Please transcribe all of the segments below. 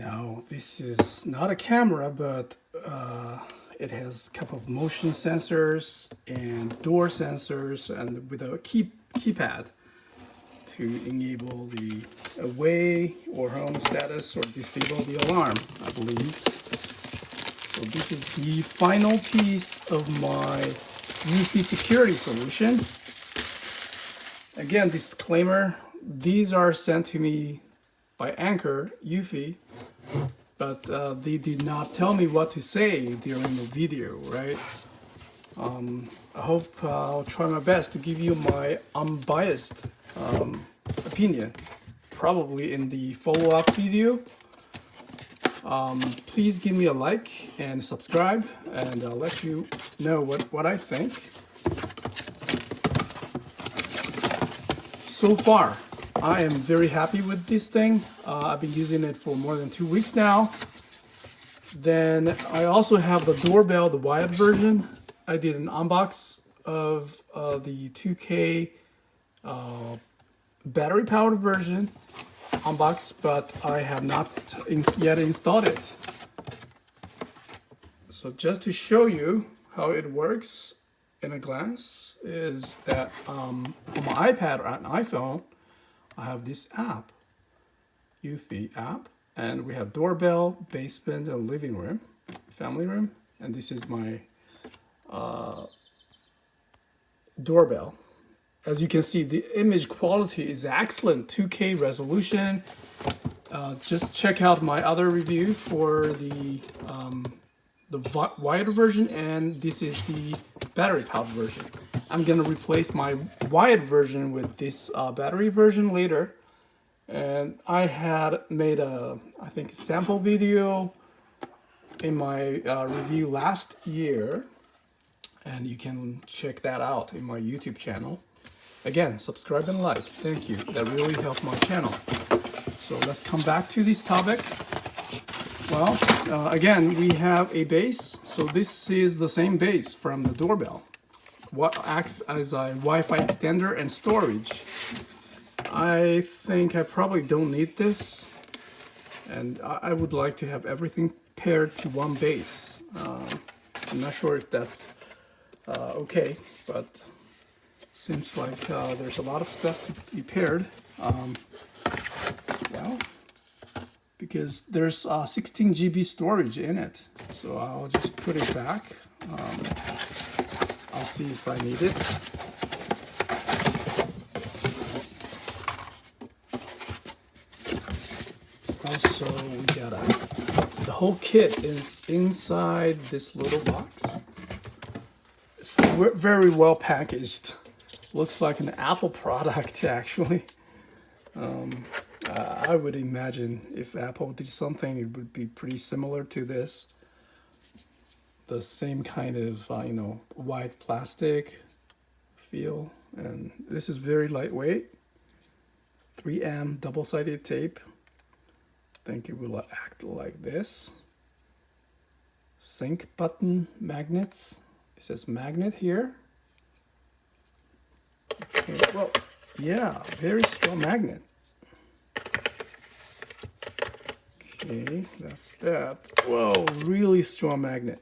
Now, this is not a camera, but it has a couple of motion sensors and door sensors, and with a keypad to enable the away or home status or disable the alarm, I believe. So this is the final piece of my Eufy security solution. Again, disclaimer, these are sent to me by Anchor, Eufy, but they did not tell me what to say during the video, right? I hope I'll try my best to give you my unbiased opinion, probably in the follow-up video. Please give me a like and subscribe, and I'll let you know what I think. So far, I am very happy with this thing. I've been using it for more than 2 weeks now. Then I also have the Doorbell, the wired version. I did an unbox of the 2K battery powered version unbox, but I have not yet installed it. So just to show you how it works in a glance is that on my iPad or an iPhone, I have this app, Eufy app, and we have doorbell, basement, and living room, family room, and this is my doorbell. As you can see, the image quality is excellent, 2K resolution. Just check out my other review for the wired version, and this is the battery powered version. I'm gonna replace my wired version with this battery version later. And I had made I think a sample video in my review last year, and you can check that out in my YouTube channel. Again, subscribe and like, thank you, that really helped my channel. So let's come back to this topic. Well, again, we have a base. So this is the same base from the doorbell. What acts as a Wi-Fi extender and storage. I think I probably don't need this, and I would like to have everything paired to one base. I'm not sure if that's okay, but seems like there's a lot of stuff to be paired. Well, because there's 16 GB storage in it, so I'll just put it back. I'll see if I need it. Also, we got the whole kit is inside this little box. It's very well packaged. Looks like an Apple product, actually. I would imagine if Apple did something, it would be pretty similar to this. The same kind of, white plastic feel. And this is very lightweight. 3M double-sided tape. I think it will act like this. Sync button magnets. It says magnet here. Okay, well, yeah, very strong magnet. Okay, that's that. Whoa, really strong magnet.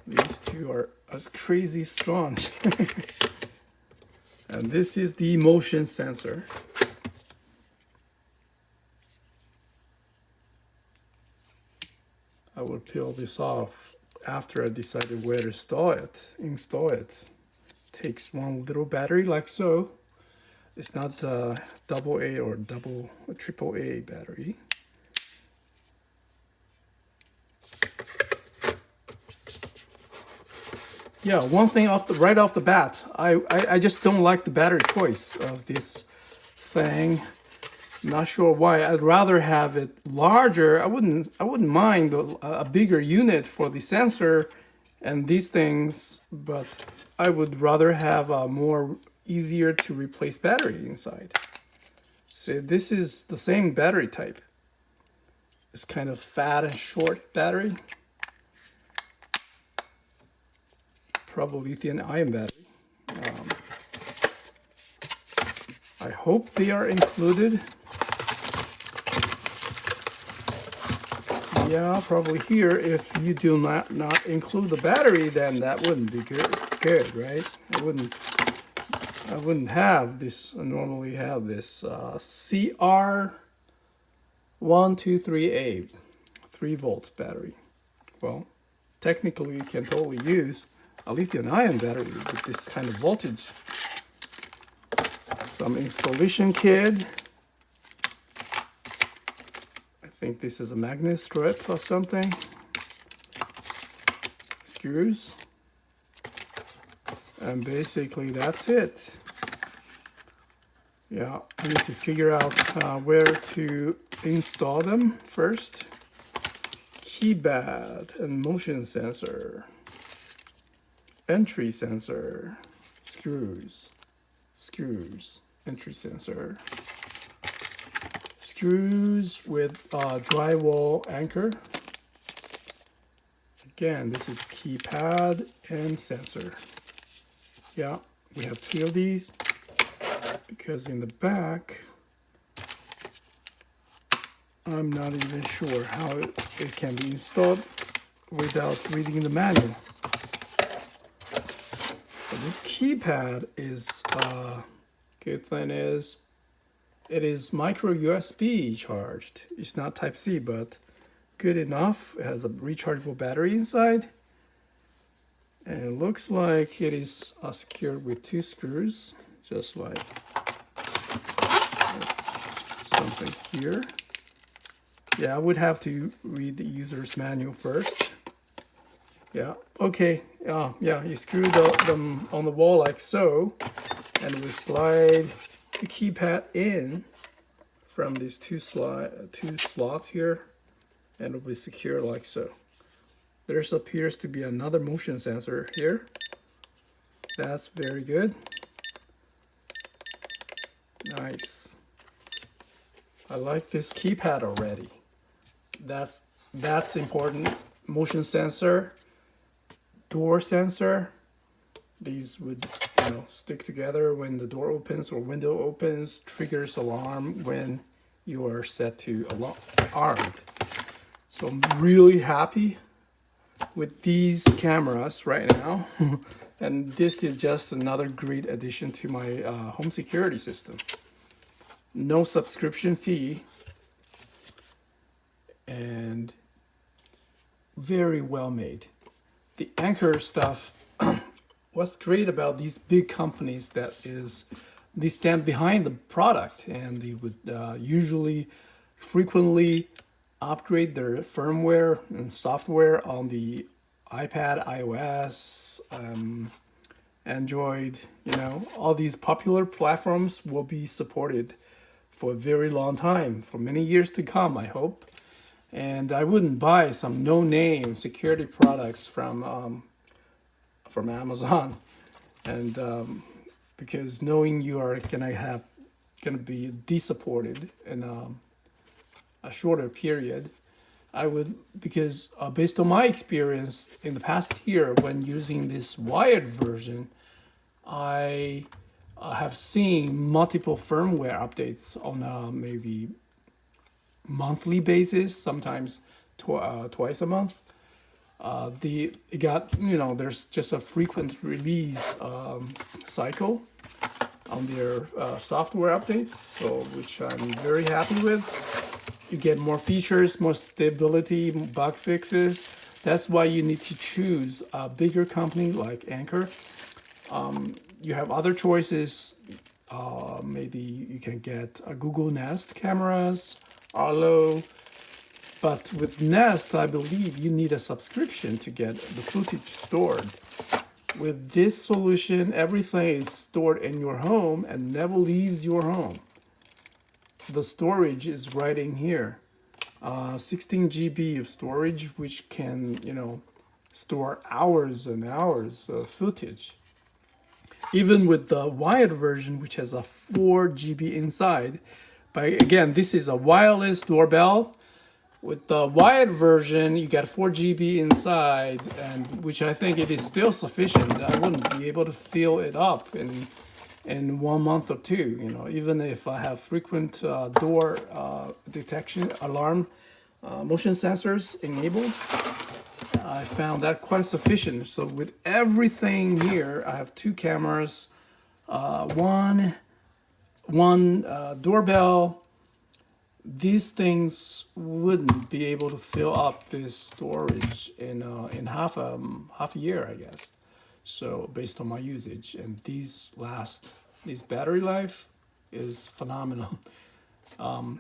These two are crazy strong. And this is the motion sensor. I will peel this off after I decided where to install it. Takes one little battery like so. It's not a AA or triple A battery. Yeah, one thing right off the bat, I just don't like the battery choice of this thing. Not sure why. I'd rather have it larger. I wouldn't mind a bigger unit for the sensor and these things, but I would rather have a more easier to replace battery inside. So this is the same battery type. It's kind of fat and short battery. Probably lithium-ion battery. I hope they are included. Yeah, probably here. If you do not include the battery, then that wouldn't be good, right? I wouldn't have this. I normally have this CR1238 3-volt battery. Well, technically, you can totally use a lithium-ion battery with this kind of voltage. Some installation kit. I think this is a magnet strip or something. Screws. And basically that's it. Yeah, I need to figure out where to install them first. Keypad and motion sensor. Entry sensor. Screws. Entry sensor. Screws with drywall anchor. Again, this is keypad and sensor. Yeah, we have 2 of these because in the back, I'm not even sure how it can be installed without reading the manual. So this keypad is, good thing is, it is micro USB charged. It's not Type-C, but good enough. It has a rechargeable battery inside. And it looks like it is secured with 2 screws, just like something here. Yeah, I would have to read the user's manual first. Yeah, okay. Yeah, you screw them on the wall like so, and we slide the keypad in from these two slots here, and it'll be secure like so. There appears to be another motion sensor here. That's very good. Nice. I like this keypad already. That's important. Motion sensor, door sensor. These would, stick together when the door opens or window opens. Triggers alarm when you are set to armed. So I'm really happy with these cameras right now. And this is just another great addition to my home security system. No subscription fee, and very well made. The anchor stuff, what's great about these big companies they stand behind the product, and they would usually frequently upgrade their firmware and software on the iPad, iOS, Android, all these popular platforms will be supported for a very long time, for many years to come, I hope. And I wouldn't buy some no-name security products from Amazon, and because knowing you are gonna be de-supported in a shorter period, I would, because based on my experience in the past year when using this wired version, I have seen multiple firmware updates on a maybe monthly basis, sometimes twice a month. There's just a frequent release cycle on their software updates, so which I'm very happy with. You get more features, more stability, bug fixes. That's why you need to choose a bigger company like Anker. You have other choices. Maybe you can get a Google Nest cameras, Arlo. But with Nest, I believe you need a subscription to get the footage stored. With this solution, everything is stored in your home and never leaves your home. The storage is right in here. 16 GB of storage, which can, store hours and hours of footage. Even with the wired version, which has a 4 GB inside. But again, this is a wireless doorbell. With the wired version, you get 4 GB inside, and which I think it is still sufficient. I wouldn't be able to fill it up in 1 month or two. You know, even if I have frequent door detection alarm motion sensors enabled, I found that quite sufficient. So with everything here, I have 2 cameras, one doorbell. These things wouldn't be able to fill up this storage in half a year, I guess. So based on my usage, and these battery life is phenomenal.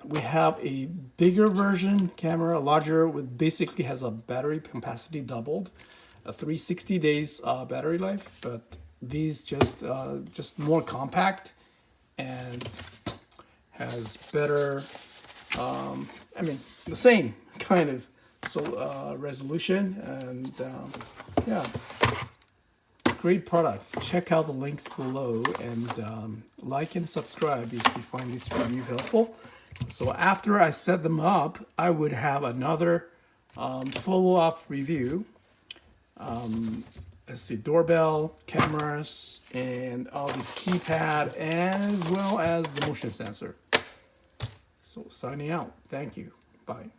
We have a bigger version camera, larger, with basically has a battery capacity doubled, a 360 days battery life, but these just more compact and has better, I mean, the same kind of resolution, and yeah, great products. Check out the links below, and like and subscribe if you find this review helpful. So after I set them up, I would have another follow-up review. Let's see, doorbell, cameras, and all this keypad, as well as the motion sensor. So signing out. Thank you. Bye.